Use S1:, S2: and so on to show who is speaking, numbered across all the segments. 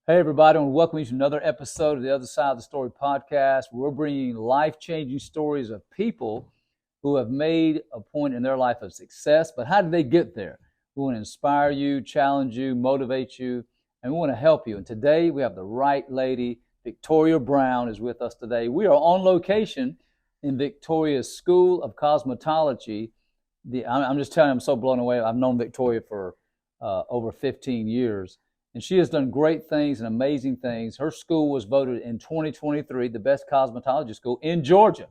S1: Hey, everybody, and welcome you to another episode of the Other Side of the Story podcast. We're bringing life-changing stories of people who have made a point in their life of success, but how did they get there? We want to inspire you, challenge you, motivate you, and we want to help you. And today we have the right lady. Victoria Brown is with us today. We are on location in Victoria's School of Cosmetology. I'm just telling you, I'm so blown away. I've known Victoria for over 15 years. And she has done great things and amazing things. Her school was voted in 2023 the best cosmetology school in Georgia.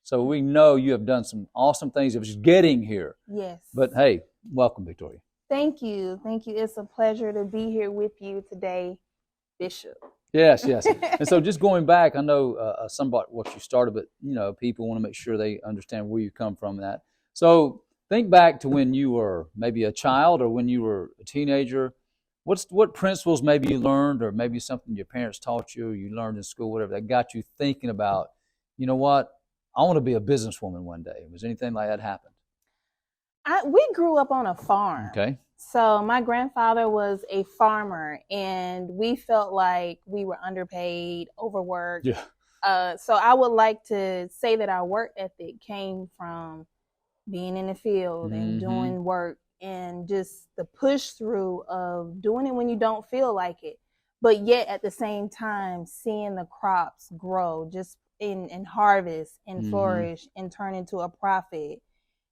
S1: So we know you have done some awesome things of just getting here.
S2: Yes.
S1: But hey, welcome, Victoria.
S2: Thank you. Thank you. It's a pleasure to be here with you today, Bishop.
S1: Yes. And so just going back, I know some about what you started, but people want to make sure they understand where you come from and that. So think back to when you were maybe a child or when you were a teenager. What principles maybe you learned, or maybe something your parents taught you, or you learned in school, whatever, that got you thinking about, you know what, I want to be a businesswoman one day? Was anything like that happen?
S2: We grew up on a farm.
S1: Okay.
S2: So my grandfather was a farmer, and we felt like we were underpaid, overworked.
S1: Yeah.
S2: So I would like to say that our work ethic came from being in the field and doing work, and just the push through of doing it when you don't feel like it, but yet at the same time seeing the crops grow just in harvest and flourish and turn into a profit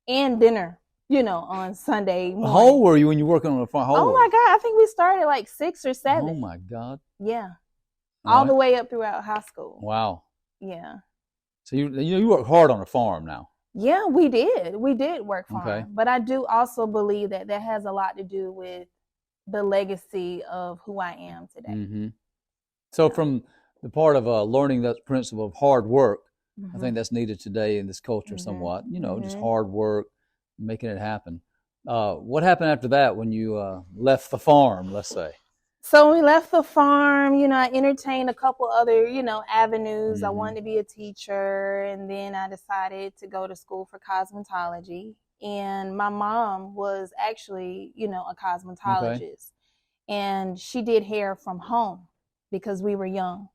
S2: and dinner, on Sunday morning.
S1: How old were you when you were working on the farm?
S2: Oh my God, I think we started like 6 or 7.
S1: Oh my God.
S2: Yeah. All the way up throughout high school.
S1: Wow.
S2: Yeah.
S1: So you work hard on the farm now.
S2: Yeah, we did. We did work farm.
S1: Okay.
S2: But I do also believe that has a lot to do with the legacy of who I am today.
S1: So from the part of learning that principle of hard work, I think that's needed today in this culture somewhat, just hard work, making it happen. What happened after that when you left the farm, let's say?
S2: So we left the farm, I entertained a couple other, avenues. I wanted to be a teacher, and then I decided to go to school for cosmetology. And my mom was actually, a cosmetologist, and she did hair from home because we were young.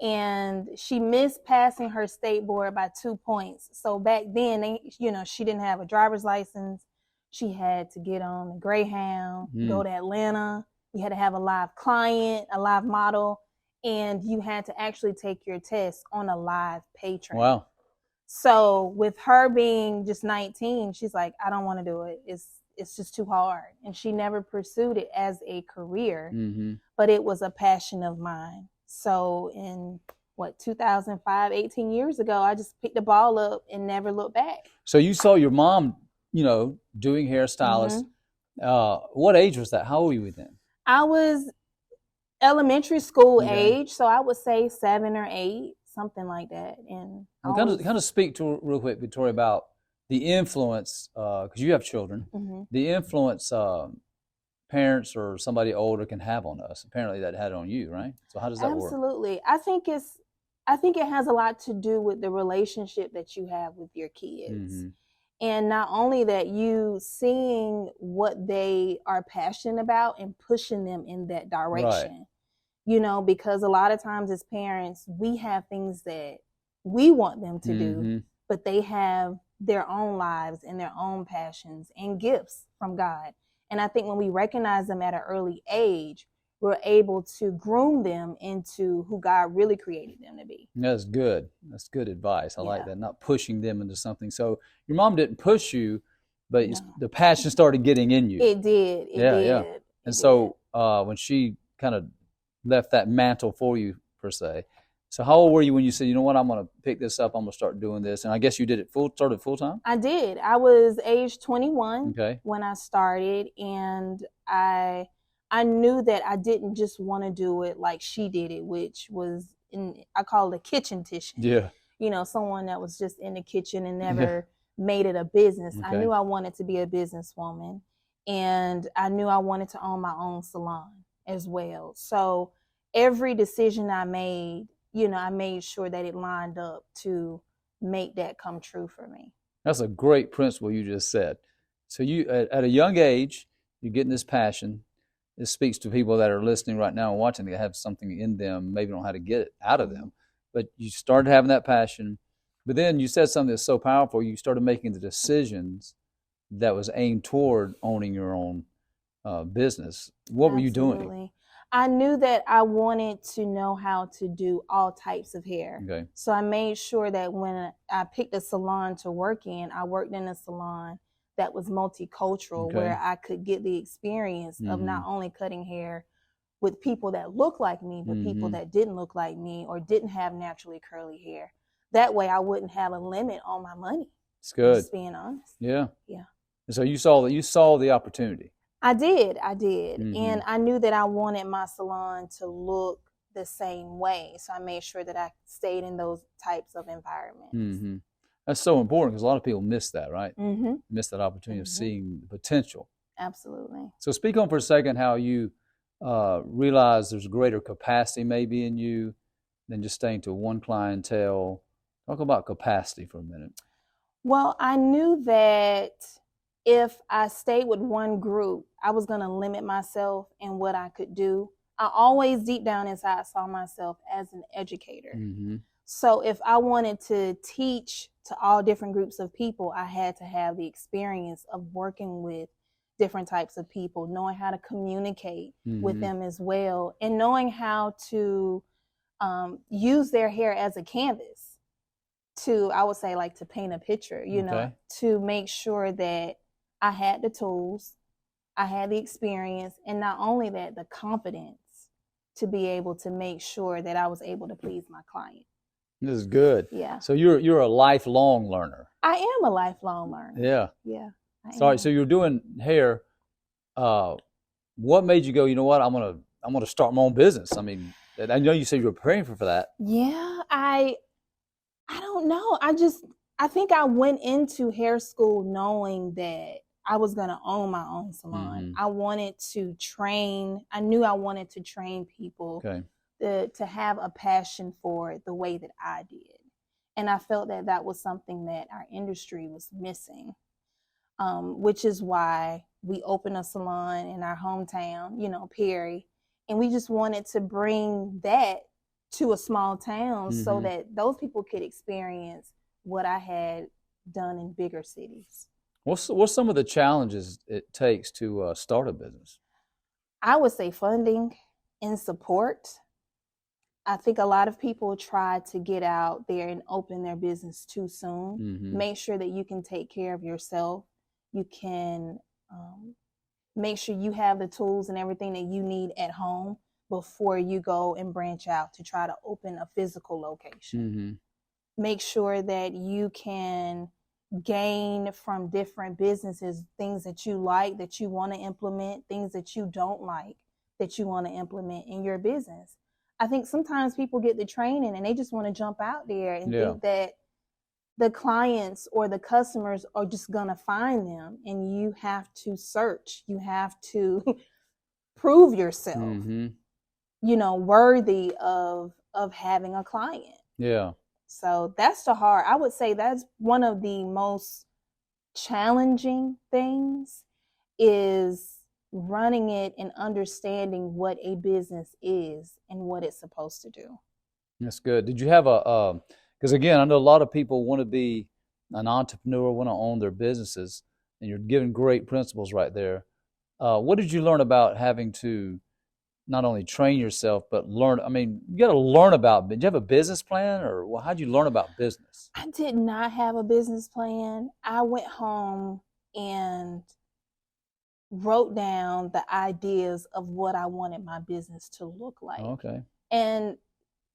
S2: And she missed passing her state board by 2 points. So back then, she didn't have a driver's license. She had to get on the Greyhound, go to Atlanta. You had to have a live client, a live model, and you had to actually take your test on a live patron.
S1: Wow.
S2: So with her being just 19, she's like, I don't want to do it. It's just too hard. And she never pursued it as a career, but it was a passion of mine. So in 2005, 18 years ago, I just picked the ball up and never looked back.
S1: So you saw your mom, doing hairstylist. What age was that? How old were you then?
S2: I was elementary school age, so I would say 7 or 8, something like that. And
S1: kind of speak to real quick, Victoria, about the influence, because you have children, the influence parents or somebody older can have on us. Apparently, that had on you, right? So how does that work?
S2: Absolutely. I think it has a lot to do with the relationship that you have with your kids. And not only that, you seeing what they are passionate about and pushing them in that direction, because a lot of times as parents, we have things that we want them to do, but they have their own lives and their own passions and gifts from God. And I think when we recognize them at an early age, we're able to groom them into who God really created them to be.
S1: That's good. That's good advice. I like that. Not pushing them into something. So your mom didn't push you, but the passion started getting in you.
S2: It did. It did.
S1: And so when she kind of left that mantle for you, per se, so how old were you when you said, you know what, I'm going to pick this up, I'm going to start doing this? And I guess you did it started full time?
S2: I did. I was age 21 when I started, and I knew that I didn't just want to do it like she did it, which was I call it a kitchen titian.
S1: Yeah.
S2: Someone that was just in the kitchen and never made it a business. I knew I wanted to be a businesswoman, and I knew I wanted to own my own salon as well. So every decision I made, I made sure that it lined up to make that come true for me.
S1: That's a great principle you just said. So you, at a young age, you're getting this passion. it speaks to people that are listening right now and watching that have something in them, maybe don't know how to get it out of them. But you started having that passion. But then you said something that's so powerful. You started making the decisions that was aimed toward owning your own business. What were you doing?
S2: Absolutely. I knew that I wanted to know how to do all types of hair.
S1: Okay.
S2: So I made sure that when I picked a salon to work in, I worked in a salon that was multicultural,
S1: Okay.
S2: where I could get the experience of not only cutting hair with people that look like me, but people that didn't look like me or didn't have naturally curly hair. That way I wouldn't have a limit on my money.
S1: It's good.
S2: Just being honest.
S1: Yeah.
S2: Yeah.
S1: And so you saw the opportunity.
S2: I did. And I knew that I wanted my salon to look the same way. So I made sure that I stayed in those types of environments.
S1: That's so important because a lot of people miss that, right? Miss that opportunity of seeing the potential.
S2: Absolutely.
S1: So speak on for a second how you realize there's greater capacity maybe in you than just staying to one clientele. Talk about capacity for a minute.
S2: Well, I knew that if I stayed with one group, I was going to limit myself in what I could do. I always deep down inside saw myself as an educator. So if I wanted to teach to all different groups of people, I had to have the experience of working with different types of people, knowing how to communicate with them as well, and knowing how to use their hair as a canvas to, I would say, like to paint a picture, you know, to make sure that I had the tools, I had the experience, and not only that, the confidence to be able to make sure that I was able to please my client.
S1: This is good.
S2: Yeah.
S1: So you're a lifelong learner.
S2: I am a lifelong learner.
S1: Yeah.
S2: Yeah.
S1: Sorry. So you're doing hair. What made you go, you know what, I'm gonna start my own business? I mean, I know you said you were preparing for that.
S2: Yeah, I don't know. I think I went into hair school knowing that I was going to own my own salon. I wanted to train. I knew I wanted to train people to have a passion for it the way that I did. And I felt that that was something that our industry was missing, which is why we opened a salon in our hometown, you know, Perry. And we just wanted to bring that to a small town so that those people could experience what I had done in bigger cities.
S1: What's some of the challenges it takes to start a business?
S2: I would say funding and support. I think a lot of people try to get out there and open their business too soon. Make sure that you can take care of yourself. You can make sure you have the tools and everything that you need at home before you go and branch out to try to open a physical location. Make sure that you can gain from different businesses things that you like, that you want to implement, things that you don't like, that you want to implement in your business. I think sometimes people get the training and they just want to jump out there and think that the clients or the customers are just going to find them, and you have to search. You have to prove yourself, you know, worthy of having a client.
S1: Yeah.
S2: So that's I would say that's one of the most challenging things, is running it and understanding what a business is and what it's supposed to do.
S1: That's good. Did you have because again, I know a lot of people want to be an entrepreneur, want to own their businesses, and you're giving great principles right there. What did you learn about having to not only train yourself, but learn? I mean, you got to learn about. Did you have a business plan, or how'd you learn about business?
S2: I did not have a business plan. I went home and wrote down the ideas of what I wanted my business to look like.
S1: Okay.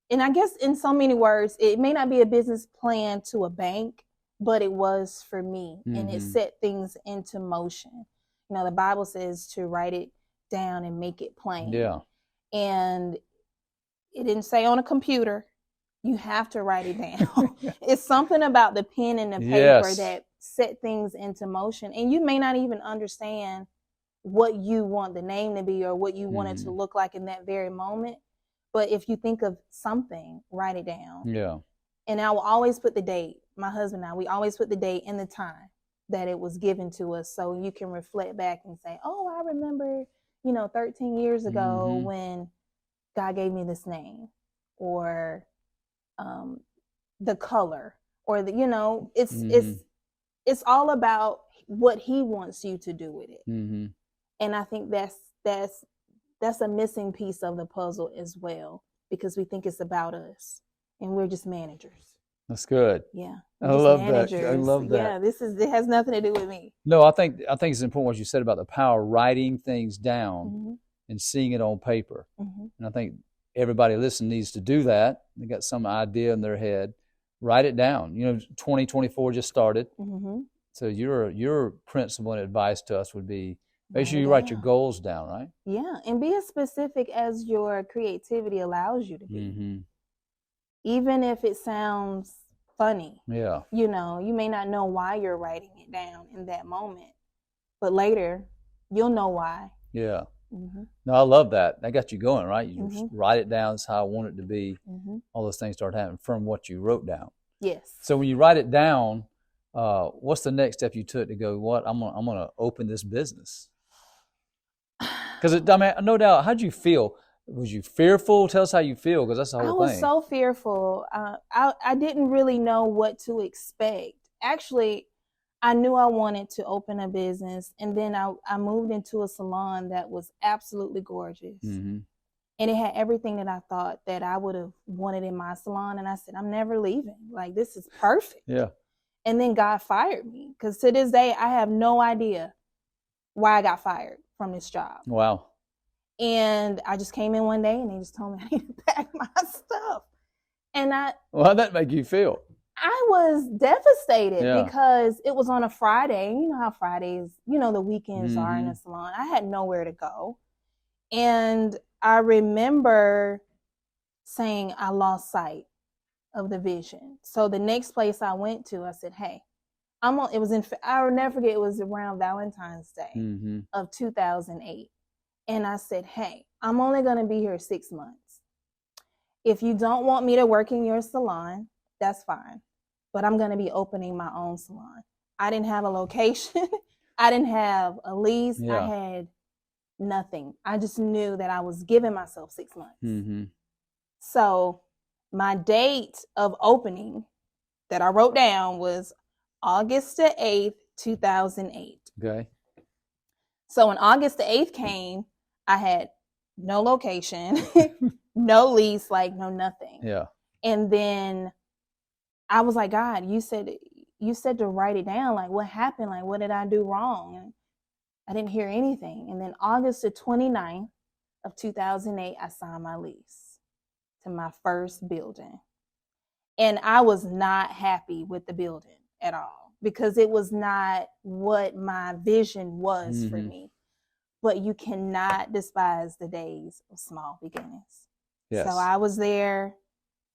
S2: And I guess in so many words, it may not be a business plan to a bank, but it was for me, and it set things into motion. You know, the Bible says to write it down and make it plain.
S1: Yeah.
S2: And it didn't say on a computer. You have to write it down. It's something about the pen and the paper that set things into motion. And you may not even understand what you want the name to be or what you want it to look like in that very moment. But if you think of something, write it down.
S1: Yeah.
S2: And I will always put the date. My husband and I, we always put the date and the time that it was given to us, so you can reflect back and say, oh, I remember, 13 years ago when God gave me this name, or the color, or it's all about what he wants you to do with it. And I think that's a missing piece of the puzzle as well, because we think it's about us and we're just managers.
S1: That's good.
S2: Yeah.
S1: I love that. I love that.
S2: Yeah, it has nothing to do with me.
S1: No, I think it's important what you said about the power of writing things down and seeing it on paper. And I think everybody listening needs to do that. They got some idea in their head, write it down. 2024 just started. So your principle and advice to us would be, make sure you write your goals down, right?
S2: Yeah, and be as specific as your creativity allows you to be. Even if it sounds funny.
S1: Yeah.
S2: You may not know why you're writing it down in that moment, but later you'll know why.
S1: Yeah. No, I love that. That got you going, right? You just write it down. It's how I want it to be. All those things start happening from what you wrote down.
S2: Yes.
S1: So when you write it down, what's the next step you took to go, what, I'm gonna open this business? Because no doubt, how'd you feel? Was you fearful? Tell us how you feel, because that's the whole thing.
S2: I was so fearful. I didn't really know what to expect. Actually, I knew I wanted to open a business, and then I moved into a salon that was absolutely gorgeous. And it had everything that I thought that I would have wanted in my salon. And I said, I'm never leaving. Like, this is perfect.
S1: Yeah.
S2: And then God fired me, because to this day, I have no idea why I got fired from this job.
S1: Wow.
S2: And I just came in one day and they just told me I need to pack my stuff. And
S1: well, how'd that make you feel?
S2: I was devastated because it was on a Friday. You know how Fridays, the weekends are in a salon. I had nowhere to go. And I remember saying I lost sight of the vision. So the next place I went to, I said, hey, I will never forget, it was around Valentine's Day of 2008. And I said, hey, I'm only going to be here 6 months. If you don't want me to work in your salon, that's fine. But I'm going to be opening my own salon. I didn't have a location. I didn't have a lease. I had nothing. I just knew that I was giving myself 6 months. So my date of opening that I wrote down was August the 8th, 2008.
S1: Okay.
S2: So when August the 8th came, I had no location, no lease, no nothing.
S1: Yeah.
S2: And then I was like, God, you said to write it down. Like, what happened? Like, what did I do wrong? And I didn't hear anything. And then August the 29th of 2008, I signed my lease to my first building. And I was not happy with the building at all, because it was not what my vision was for me. But you cannot despise the days of small beginnings.
S1: Yes.
S2: So I was there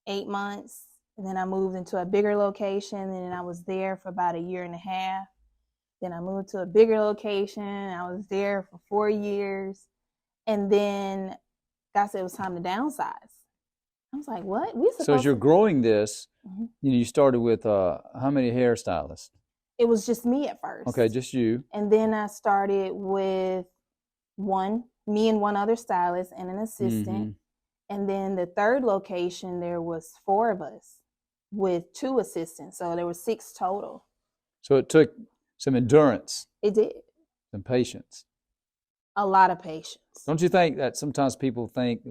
S2: 8 months, and then I moved into a bigger location, and then I was there for about 1.5 years. Then I moved to a bigger location. I was there for 4 years. And then God said it was time to downsize. I was like, what?
S1: So as you're growing this, you started with how many hairstylists?
S2: It was just me at first.
S1: Okay, just you.
S2: And then I started with me and one other stylist and an assistant. And then the third location, there was 4 of us with 2 assistants. So there were 6 total.
S1: So it took some endurance.
S2: It did.
S1: Some patience.
S2: A lot of patience.
S1: Don't you think that sometimes people think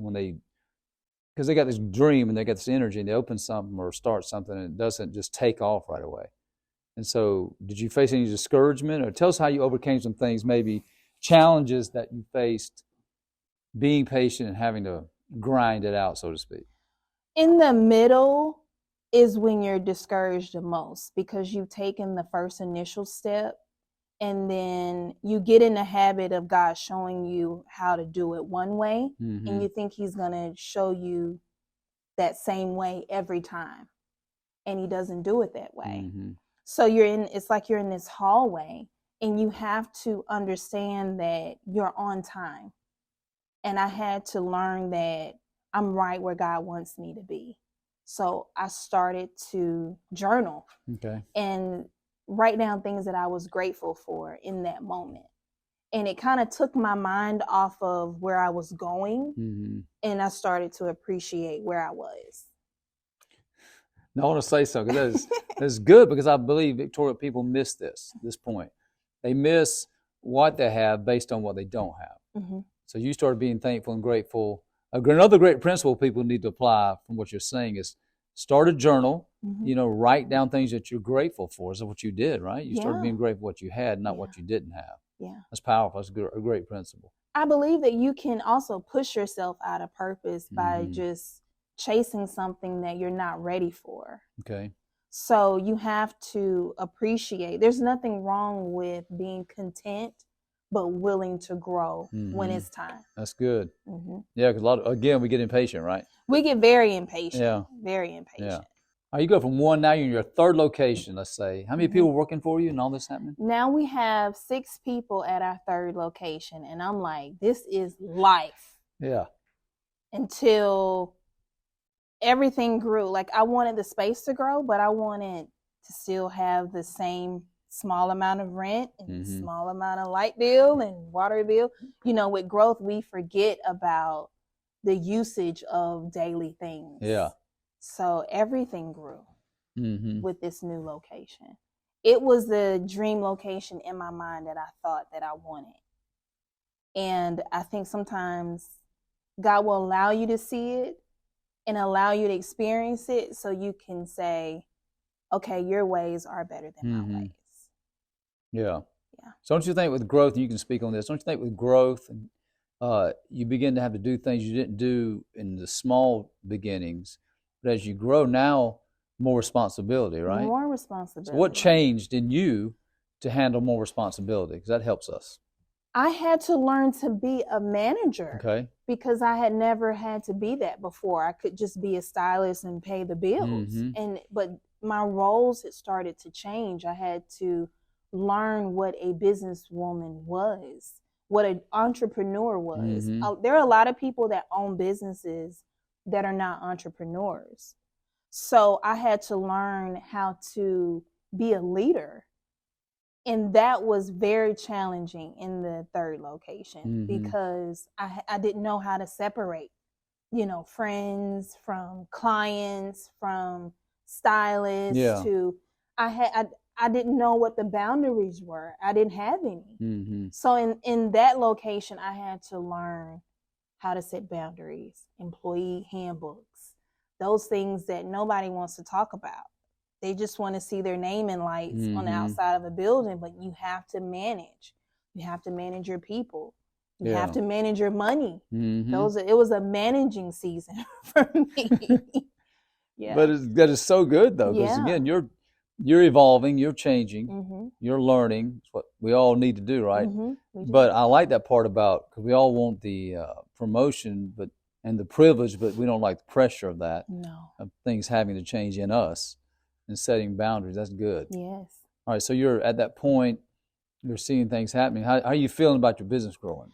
S1: because they got this dream and they got this energy and they open something or start something and it doesn't just take off right away. And so did you face any discouragement, or tell us how you overcame some things, maybe challenges that you faced being patient and having to grind it out, so to speak?
S2: In the middle is when you're discouraged the most, because you've taken the first initial step and then you get in the habit of God showing you how to do it one way, and you think he's going to show you that same way every time, and he doesn't do it that way. So it's like you're in this hallway, and you have to understand that you're on time. And I had to learn that I'm right where God wants me to be. So I started to journal and write down things that I was grateful for in that moment. And it kind of took my mind off of where I was going, and I started to appreciate where I was.
S1: Now, I want to say something. That's good, because I believe, Victoria, people miss this point. They miss what they have based on what they don't have. So you started being thankful and grateful. Another great principle people need to apply from what you're saying is start a journal, write down things that you're grateful for. Is what you did, right? You started being grateful for what you had, not what you didn't have. Yeah. That's powerful. That's a great principle.
S2: I believe that you can also push yourself out of purpose by just chasing something that you're not ready for.
S1: Okay.
S2: So you have to appreciate. There's nothing wrong with being content, but willing to grow when it's time.
S1: That's good. Yeah, because we get impatient, right?
S2: We get very impatient. Yeah. Very impatient.
S1: Yeah. All right, you go from one, now you're in your third location, let's say. How many people working for you and all this happening?
S2: Now we have 6 people at our third location, and I'm like, this is life.
S1: Yeah.
S2: Until everything grew. Like, I wanted the space to grow, but I wanted to still have the same small amount of rent and small amount of light bill and water bill. With growth, we forget about the usage of daily things.
S1: Yeah.
S2: So everything grew with this new location. It was the dream location in my mind that I thought that I wanted. And I think sometimes God will allow you to see it and allow you to experience it so you can say, okay, your ways are better than my ways.
S1: Yeah. So don't you think with growth, and you can speak on this, don't you think with growth, you begin to have to do things you didn't do in the small beginnings, but as you grow now, more responsibility, right?
S2: More responsibility.
S1: So what changed in you to handle more responsibility? Because that helps us.
S2: I had to learn to be a manager.
S1: Okay.
S2: Because I had never had to be that before. I could just be a stylist and pay the bills. But my roles had started to change. I had to learn what a businesswoman was, what an entrepreneur was. There are a lot of people that own businesses that are not entrepreneurs. So I had to learn how to be a leader. And that was very challenging in the third location because I didn't know how to separate, friends from clients, from stylists to I didn't know what the boundaries were. I didn't have any. So in that location, I had to learn how to set boundaries, employee handbooks, those things that nobody wants to talk about. They just want to see their name in lights on the outside of a building, but you have to manage. You have to manage your people. You have to manage your money. It was a managing season for me.
S1: But that is so good, though, because again, you're evolving, you're changing, you're learning. It's what we all need to do, right? But I like that part about, because we all want the promotion, and the privilege, but we don't like the pressure of that.
S2: No.
S1: Of things having to change in us. And setting boundaries. That's good.
S2: Yes.
S1: All right. So you're at that point, you're seeing things happening. How are you feeling about your business growing?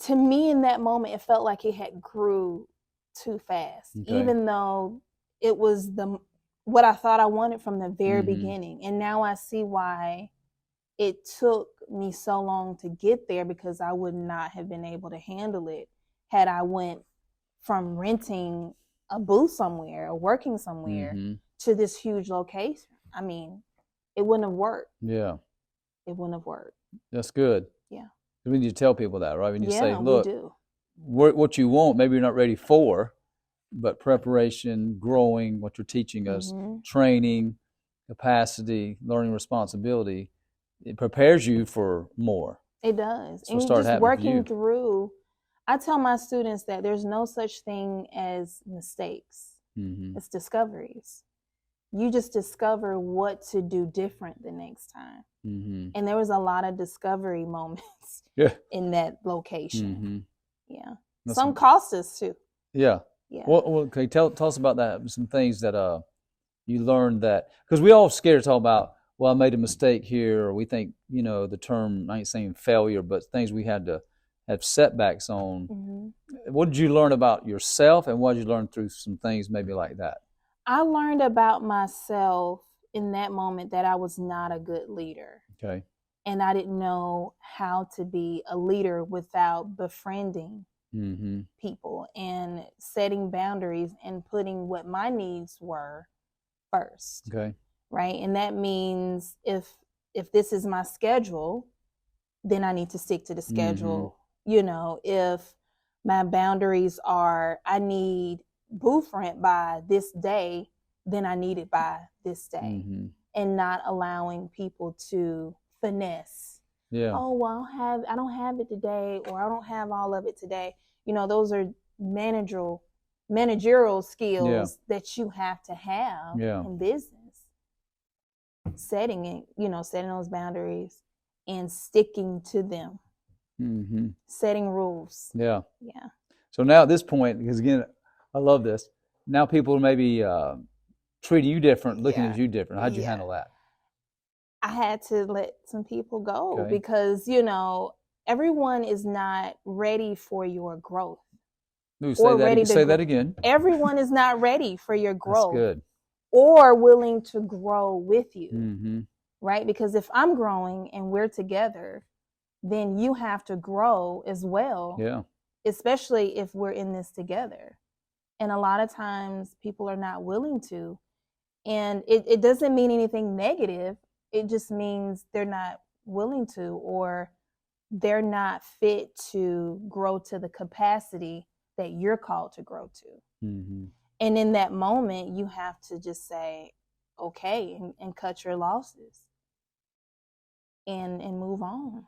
S2: To me, in that moment, it felt like it had grew too fast, even though it was what I thought I wanted from the very beginning. And now I see why it took me so long to get there, because I would not have been able to handle it had I went from renting a booth somewhere or working somewhere to this huge location. I mean, it wouldn't have worked.
S1: Yeah.
S2: It wouldn't have worked.
S1: That's good.
S2: Yeah.
S1: We need to tell people that, right? When you say,
S2: look,
S1: what you want, maybe you're not ready for, but preparation, growing, what you're teaching us, training, capacity, learning responsibility, it prepares you for more.
S2: It does.
S1: So
S2: and just working through, I tell my students that there's no such thing as mistakes. It's discoveries. You just discover what to do different the next time. And there was a lot of discovery moments in that location. Yeah. Some cost us too.
S1: Yeah. Well, okay, tell us about that. Some things that you learned, that, because we all scared to talk about, well, I made a mistake here, or we think, the term, I ain't saying failure, but things we had to have setbacks on. What did you learn about yourself, and what did you learn through some things maybe like that?
S2: I learned about myself in that moment that I was not a good leader.
S1: Okay.
S2: and I didn't know how to be a leader without befriending people and setting boundaries and putting what my needs were first.
S1: Okay.
S2: Right. And that means if this is my schedule, then I need to stick to the schedule. You know, if my boundaries are I need booth rent by this day, then I need it by this day. And not allowing people to finesse.
S1: Yeah.
S2: Oh, well, I don't have it today, or I don't have all of it today. You know, those are managerial skills that you have to have in business. Setting it, you know, setting those boundaries and sticking to them. Setting rules.
S1: Yeah.
S2: Yeah.
S1: So now at this point, because again, I love this. Now people may be treating you different, looking at you different. How'd you handle that?
S2: I had to let some people go because, you know, everyone is not ready for your growth.
S1: Ooh, say that again.
S2: Everyone is not ready for your growth.
S1: That's good.
S2: Or willing to grow with you. Right? Because if I'm growing and we're together, then you have to grow as well.
S1: Yeah.
S2: Especially if we're in this together. And a lot of times people are not willing to. And it doesn't mean anything negative. It just means they're not willing to, or they're not fit to grow to the capacity that you're called to grow to. And in that moment, you have to just say, okay, and cut your losses and move on.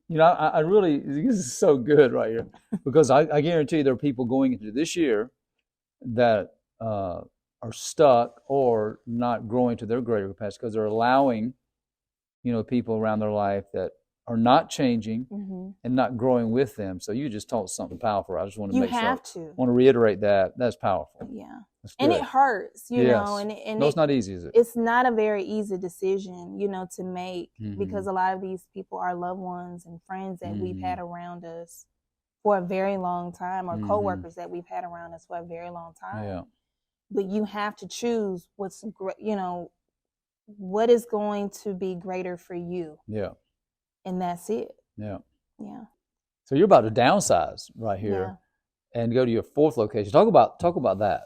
S1: You know, I really, this is so good right here, because I guarantee there are people going into this year that are stuck or not growing to their greater capacity because they're allowing, you know, people around their life that are not changing and not growing with them. So you just taught something powerful. I just want to make sure.
S2: You have to.
S1: I want to reiterate that. That's powerful.
S2: Yeah. And it hurts, you know. And
S1: no, it's not easy, is it?
S2: It's not a very easy decision, you know, to make because a lot of these people are loved ones and friends that we've had around us for a very long time, or coworkers that we've had around us for a very long time.
S1: Yeah.
S2: But you have to choose what's, you know, what is going to be greater for you.
S1: Yeah.
S2: And that's it.
S1: Yeah.
S2: Yeah.
S1: So you're about to downsize right here and go to your fourth location. Talk about that.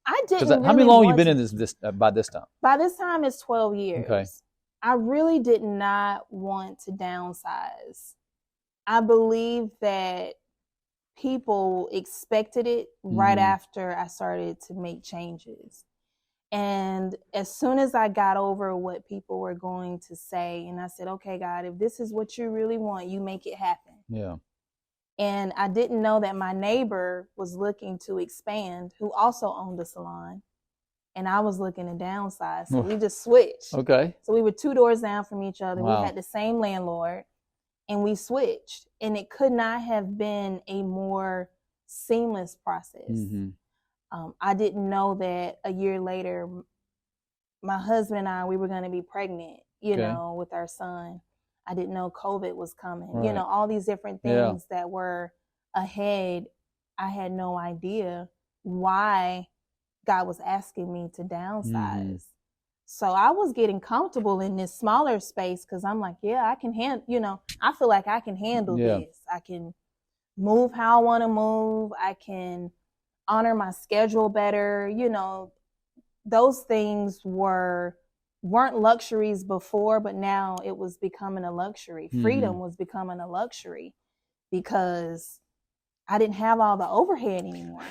S2: I didn't.
S1: How many long you been in this by this time?
S2: By this time, it's 12 years.
S1: Okay.
S2: I really did not want to downsize. I believe that people expected it right after I started to make changes. And as soon as I got over what people were going to say, and I said, okay, God, if this is what you really want, you make it happen.
S1: Yeah.
S2: And I didn't know that my neighbor was looking to expand, who also owned a salon. And I was looking to downsize. So we just switched.
S1: Okay.
S2: So we were 2 doors down from each other.
S1: Wow.
S2: We had the same landlord, and we switched. And it could not have been a more seamless process. I didn't know that a year later, my husband and I, we were going to be pregnant, you know, with our son. I didn't know COVID was coming. Right. You know, all these different things that were ahead. I had no idea why God was asking me to downsize. So I was getting comfortable in this smaller space because I'm like, yeah, I can handle, you know, I feel like I can handle this. I can move how I want to move. I can honor my schedule better. You know, those things weren't luxuries before, but now it was becoming a luxury. Freedom was becoming a luxury because I didn't have all the overhead anymore.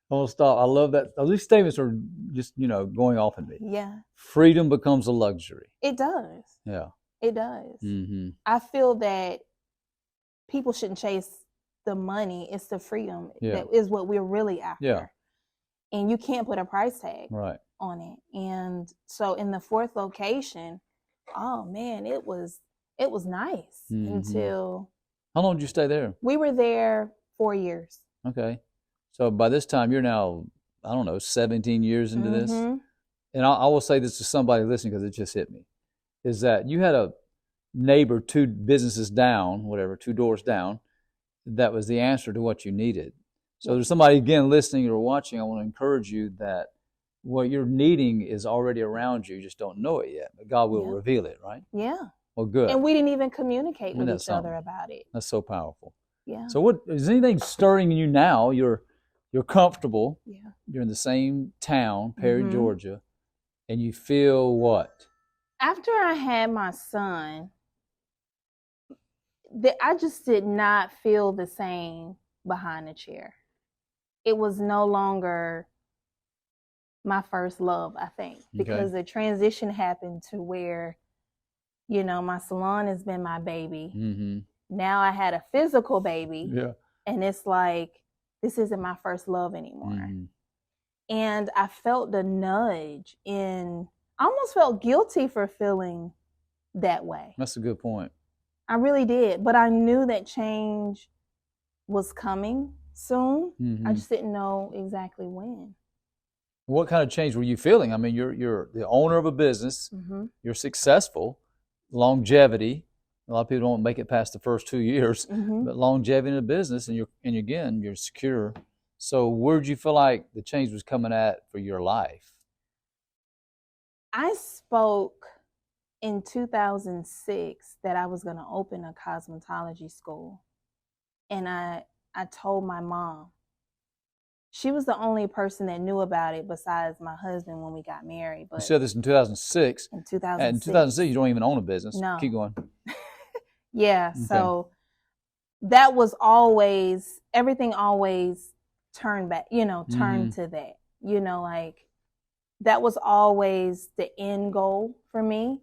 S1: Oh, stop. I love that. These statements are just, you know, going off in me.
S2: Yeah.
S1: Freedom becomes a luxury.
S2: It does.
S1: Yeah.
S2: It does. I feel that people shouldn't chase the money. It's the freedom that is what we're really after.
S1: Yeah.
S2: And you can't put a price tag
S1: on
S2: it. And so in the fourth location, oh man, it was nice until.
S1: How long did you stay there?
S2: We were there 4 years.
S1: Okay. So by this time, you're now, I don't know, 17 years into this. And I will say this to somebody listening because it just hit me, is that you had a neighbor 2 businesses down, whatever, 2 doors down, that was the answer to what you needed. So there's somebody, again, listening or watching, I want to encourage you that what you're needing is already around you. You just don't know it yet, but God will reveal it, right?
S2: Yeah.
S1: Well, good.
S2: And we didn't even communicate
S1: Isn't
S2: with
S1: that
S2: each other
S1: something?
S2: about it.
S1: That's so powerful.
S2: Yeah.
S1: So what is anything stirring in you now? You're comfortable.
S2: Yeah.
S1: You're in the same town, Perry,
S2: Mhm.
S1: Georgia, and you feel what?
S2: After I had my son, I just did not feel the same behind the chair. It was no longer my first love, I think, because the transition happened to where, you know, my salon has been my baby.
S1: Mm-hmm.
S2: Now I had a physical baby.
S1: Yeah.
S2: And it's like, this isn't my first love anymore.
S1: Mm-hmm.
S2: And I felt the nudge I almost felt guilty for feeling that way.
S1: That's a good point.
S2: I really did. But I knew that change was coming soon.
S1: Mm-hmm.
S2: I just didn't know exactly when.
S1: What kind of change were you feeling? I mean, you're the owner of a business.
S2: Mm-hmm.
S1: You're successful. Longevity. A lot of people don't make it past the first 2 years,
S2: Mm-hmm.
S1: but longevity in a business, and you're secure. So where'd you feel like the change was coming at for your life?
S2: I spoke in 2006 that I was going to open a cosmetology school. And I told my mom. She was the only person that knew about it besides my husband when we got married. But
S1: You said this in 2006.
S2: in 2006.
S1: And in 2006, you don't even own a business.
S2: No.
S1: Keep going.
S2: Yeah.
S1: Okay.
S2: So that was always, everything always turned back, turned to that. Like that was always the end goal for me.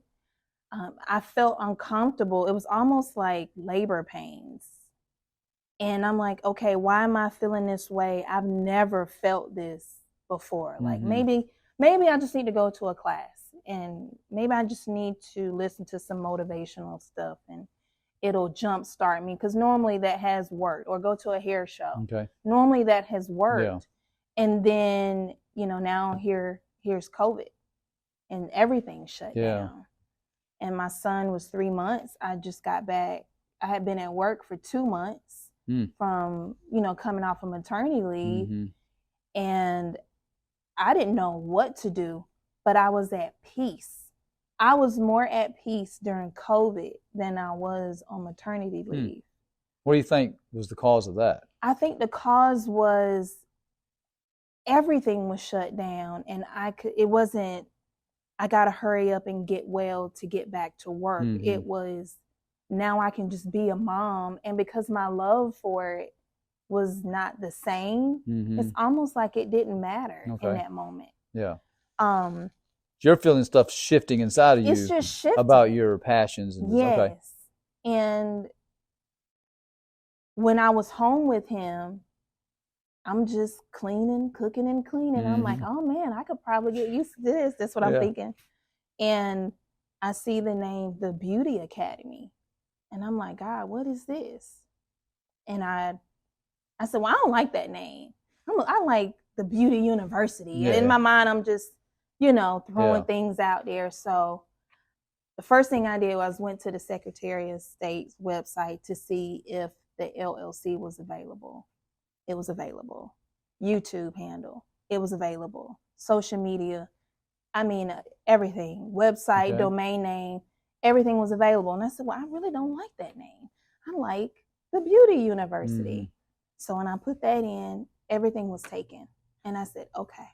S2: I felt uncomfortable. It was almost like labor pains. And I'm like, okay, why am I feeling this way? I've never felt this before. Like maybe I just need to go to a class, and maybe I just need to listen to some motivational stuff, and it'll jumpstart me, because normally that has worked. Or go to a hair show.
S1: Okay.
S2: Normally that has worked.
S1: Yeah.
S2: And then, now here's COVID and everything shut down. And my son was 3 months. I just got back. I had been at work for 2 months from, coming off of maternity leave.
S1: Mm-hmm.
S2: And I didn't know what to do, but I was at peace. I was more at peace during COVID than I was on maternity leave.
S1: What do you think was the cause of that?
S2: I think the cause was everything was shut down, and I got to hurry up and get well to get back to work.
S1: Mm-hmm.
S2: It was, now I can just be a mom. And because my love for it was not the same, it's almost like it didn't matter in that moment.
S1: Yeah.
S2: So
S1: you're feeling stuff shifting inside of you.
S2: It's just shifting.
S1: About your passions. And
S2: yes.
S1: Okay.
S2: And when I was home with him, I'm just cleaning, cooking and cleaning. I'm like, oh man, I could probably get used to this. That's what I'm thinking. And I see the name, the Beauty Academy. And I'm like, God, what is this? And I said, well, I don't like that name. I like the Beauty University.
S1: Yeah.
S2: And in my mind, I'm just, throwing things out there. So the first thing I did was went to the Secretary of State's website to see if the LLC was available. It was available. YouTube handle, it was available. Social media, everything. Website, domain name, everything was available. And I said, well, I really don't like that name. I like the Beauty University. So when I put that in, everything was taken. And I said, okay,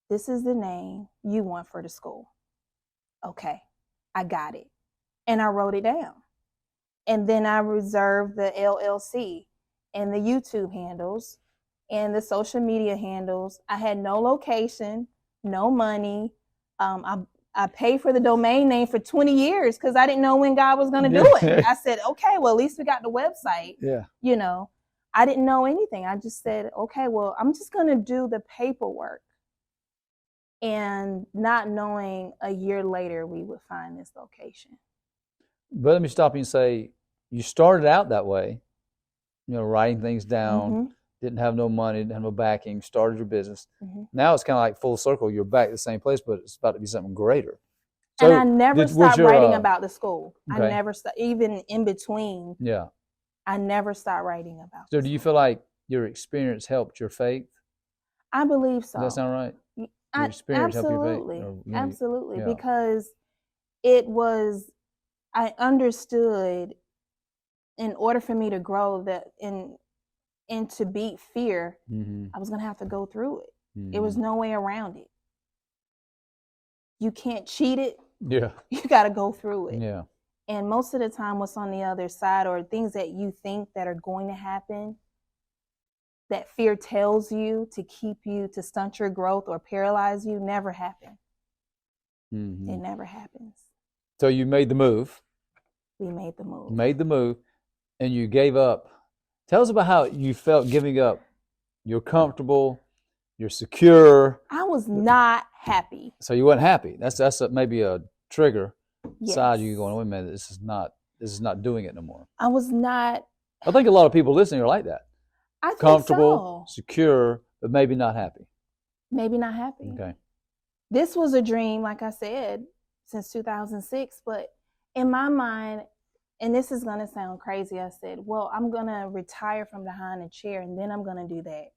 S2: this is the name you want for the school. Okay, I got it. And I wrote it down. And then I reserved the LLC and the YouTube handles and the social media handles. I had no location, no money. I paid for the domain name for 20 years because I didn't know when God was going to do it. I said, okay, well, at least we got the website.
S1: Yeah.
S2: I didn't know anything. I just said, okay, well, I'm just going to do the paperwork. And not knowing a year later we would find this location.
S1: But let me stop you and say, you started out that way, writing things down, didn't have no money, didn't have no backing, started your business. Now it's kind of like full circle. You're back at the same place, but it's about to be something greater.
S2: So and I never stopped writing about the school. Okay. I never stopped, even in between.
S1: Yeah.
S2: I never stopped writing about
S1: So do you feel like your experience helped your faith?
S2: I believe so.
S1: Does that sound right? Your experience helped your faith?
S2: Absolutely. Because it was, I understood in order for me to grow and to beat fear, I was going to have to go through it. There was no way around it. You can't cheat it.
S1: Yeah.
S2: You got to go through it.
S1: Yeah.
S2: And most of the time, what's on the other side, or things that you think that are going to happen, that fear tells you to keep you, to stunt your growth or paralyze you, never happen. It never happens.
S1: So you made the move.
S2: We made the move.
S1: Made the move, and you gave up. Tell us about how you felt giving up. You're comfortable. You're secure.
S2: I was not happy.
S1: So you weren't happy. That's maybe a trigger.
S2: Yes.
S1: Side you going, wait a minute, this is not doing it no more.
S2: I was not.
S1: I think a lot of people listening are like that.
S2: I think
S1: comfortable,
S2: so.
S1: secure, but maybe not happy.
S2: Maybe not happy.
S1: Okay.
S2: This was a dream, like I said, since 2006. But in my mind, and this is going to sound crazy, I said, well, I'm going to retire from behind a chair, and then I'm going to do that.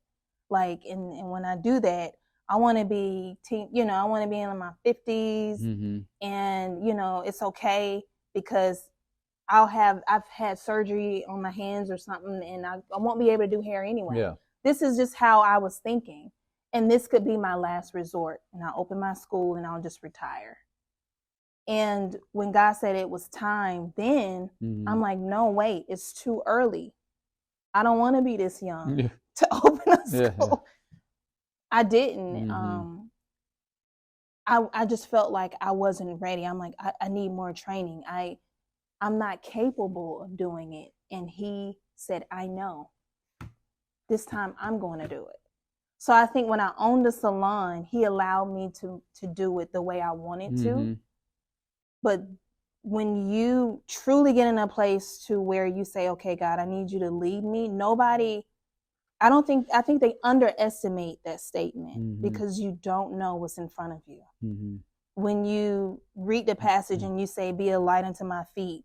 S2: Like, and when I do that, I want to be, I want to be in my 50s, and, it's okay because I've had surgery on my hands or something, and I won't be able to do hair anyway.
S1: Yeah.
S2: This is just how I was thinking. And this could be my last resort. And I'll open my school and I'll just retire. And when God said it was time, then I'm like, no, wait, it's too early. I don't want to be this young to open a school. Yeah. I didn't. I just felt like I wasn't ready. I'm like, I need more training. I'm not capable of doing it. And he said, I know. This time I'm going to do it. So I think when I owned the salon, he allowed me to do it the way I wanted to. But when you truly get in a place to where you say, okay, God, I need you to lead me, I think they underestimate that statement because you don't know what's in front of you. When you read the passage and you say, be a light unto my feet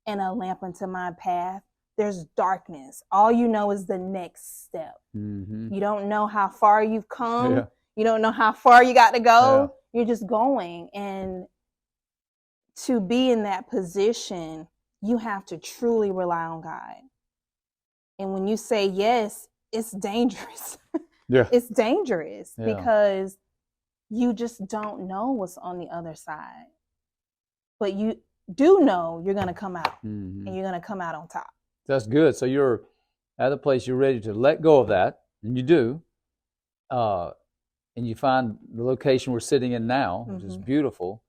S2: and a lamp unto my path, there's darkness. All you know is the next step. You don't know how far you've come. Yeah. You don't know how far you got to go. Yeah. You're just going. And to be in that position, you have to truly rely on God. And when you say yes, it's dangerous. Yeah. It's dangerous because you just don't know what's on the other side. But you do know you're going to come out and you're going to come out on top.
S1: That's good. So you're at the place you're ready to let go of that, and you do. And you find the location we're sitting in now, which is beautiful.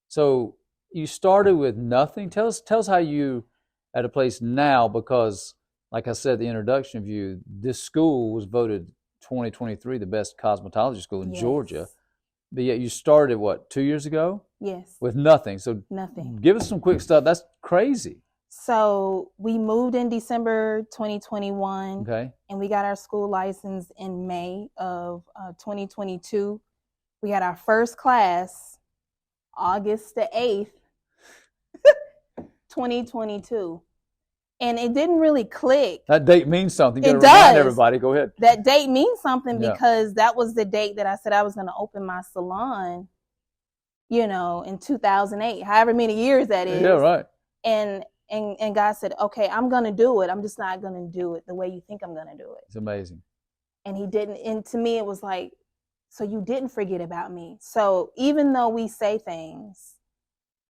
S1: So you started with nothing. Tell us how you at a place now, because like I said, the introduction of you, this school was voted 2023 the best cosmetology school in Georgia. But yet you started, 2 years ago?
S2: Yes.
S1: With nothing. So
S2: nothing.
S1: Give us some quick stuff. That's crazy.
S2: So we moved in December 2021.
S1: Okay.
S2: And we got our school license in May of 2022. We had our first class August the 8th, 2022. And it didn't really click.
S1: That date means something.
S2: You
S1: gotta remind everybody. Go ahead.
S2: That date means something because that was the date that I said I was going to open my salon, in 2008, however many years that is.
S1: Yeah, right.
S2: And God said, okay, I'm going to do it. I'm just not going to do it the way you think I'm going to do it.
S1: It's amazing.
S2: And he didn't. And to me, it was like, so you didn't forget about me. So even though we say things,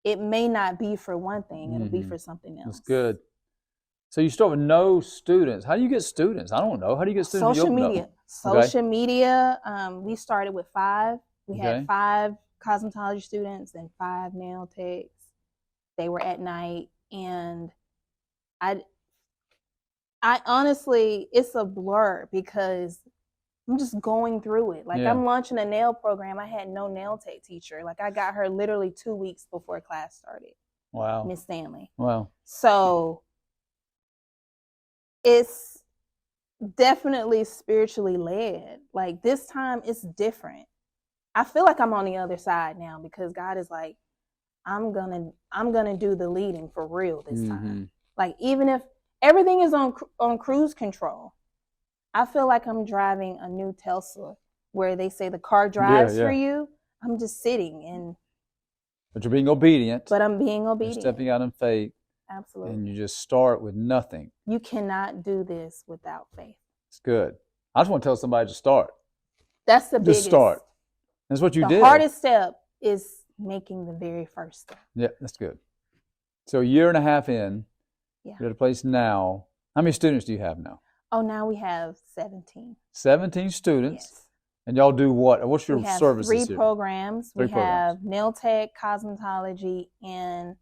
S2: it may not be for one thing. It'll be for something else.
S1: That's good. So you start with no students. How do you get students? I don't know. How do you get students?
S2: Social media. Social media. We started with 5. We had 5 cosmetology students and 5 nail techs. They were at night. And I honestly, it's a blur because I'm just going through it. Like I'm launching a nail program. I had no nail tech teacher. Like I got her literally 2 weeks before class started.
S1: Wow.
S2: Miss Stanley.
S1: Wow.
S2: So it's definitely spiritually led. Like this time it's different. I feel like I'm on the other side now because God is like, I'm gonna do the leading for real this time. Like even if everything is on cruise control, I feel like I'm driving a new Tesla where they say the car drives for you. I'm just sitting and
S1: But you're being obedient.
S2: But I'm being obedient.
S1: You're stepping out in faith.
S2: Absolutely.
S1: And you just start with nothing.
S2: You cannot do this without faith.
S1: It's good. I just want to tell somebody to start.
S2: That's the biggest.
S1: Just start. That's what you did.
S2: The hardest step is making the very first step.
S1: Yeah, that's good. So a year and a half in,
S2: yeah.
S1: You're at a place now. How many students do you have now?
S2: Oh, now we have 17.
S1: 17 students.
S2: Yes.
S1: And y'all do what? What's your services
S2: here?
S1: Three
S2: programs.
S1: We
S2: have nail tech, cosmetology, and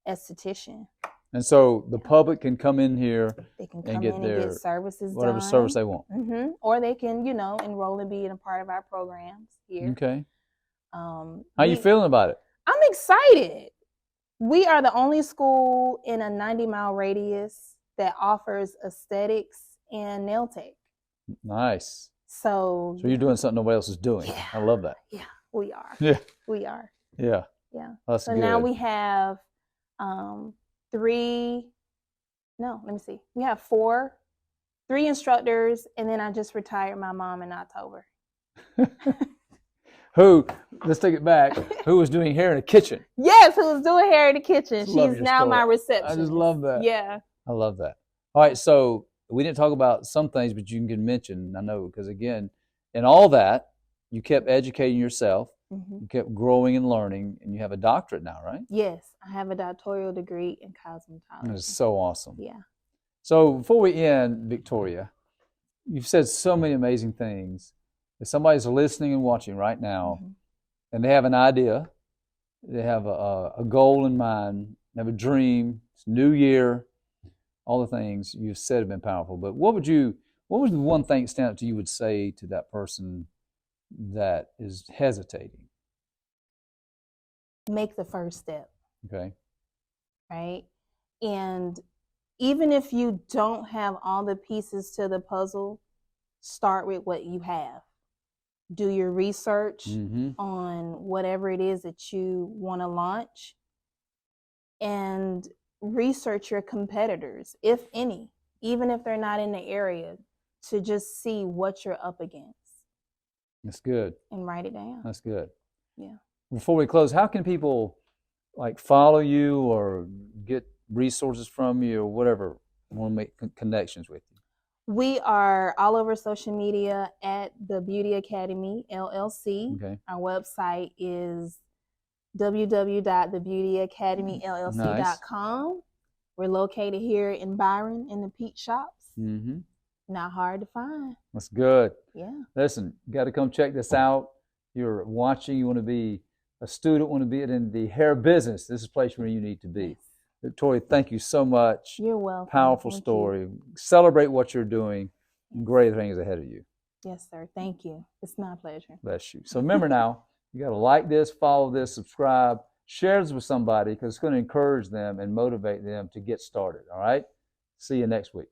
S2: esthetician.
S1: And so the public can come in here
S2: they can come and get services
S1: whatever
S2: done.
S1: Service they want.
S2: Mm-hmm. Or they can, enroll and be in a part of our programs here.
S1: Okay. How you feeling about it?
S2: I'm excited. We are the only school in a 90-mile radius that offers aesthetics and nail tech.
S1: Nice.
S2: So
S1: you're doing something nobody else is doing.
S2: Yeah.
S1: I love that.
S2: Yeah, we are.
S1: Yeah.
S2: We are.
S1: Yeah.
S2: Yeah.
S1: That's
S2: so
S1: good.
S2: now we have we have 3 instructors, and then I just retired my mom in October.
S1: Let's take it back, who was doing hair in the kitchen?
S2: Yes, who was doing hair in the kitchen. She's now my receptionist.
S1: I just love that.
S2: Yeah.
S1: I love that. All right, so we didn't talk about some things, but you can mention, I know, because again, in all that, you kept educating yourself, you kept growing and learning, and you have a doctorate now, right?
S2: Yes, I have a doctoral degree in cosmetology.
S1: That is so awesome.
S2: Yeah.
S1: So before we end, Victoria, you've said so many amazing things. If somebody's listening and watching right now, and they have an idea, they have a goal in mind, they have a dream, it's a new year, all the things you've said have been powerful. But what was the one thing that stand out to you would say to that person that is hesitating?
S2: Make the first step.
S1: Okay.
S2: Right? And even if you don't have all the pieces to the puzzle, start with what you have. Do your research on whatever it is that you want to launch, and research your competitors, if any, even if they're not in the area, to just see what you're up against.
S1: That's good.
S2: And write it down.
S1: That's good.
S2: Yeah.
S1: Before we close, how can people follow you or get resources from you or whatever, want to make connections with you?
S2: We are all over social media at the Beauty Academy LLC.
S1: Okay.
S2: Our website is www.thebeautyacademyllc.com. Nice. We're located here in Byron in the Peach Shops. Not hard to find.
S1: That's good.
S2: Yeah.
S1: Listen, you got to come check this out. You're watching, you want to be a student, want to be in the hair business. This is a place where you need to be. Yes. Victoria, thank you so much.
S2: You're welcome.
S1: Powerful story. Celebrate what you're doing. Great things ahead of you.
S2: Yes, sir. Thank you. It's my pleasure.
S1: Bless you. So remember now, you got to like this, follow this, subscribe, share this with somebody because it's going to encourage them and motivate them to get started. All right? See you next week.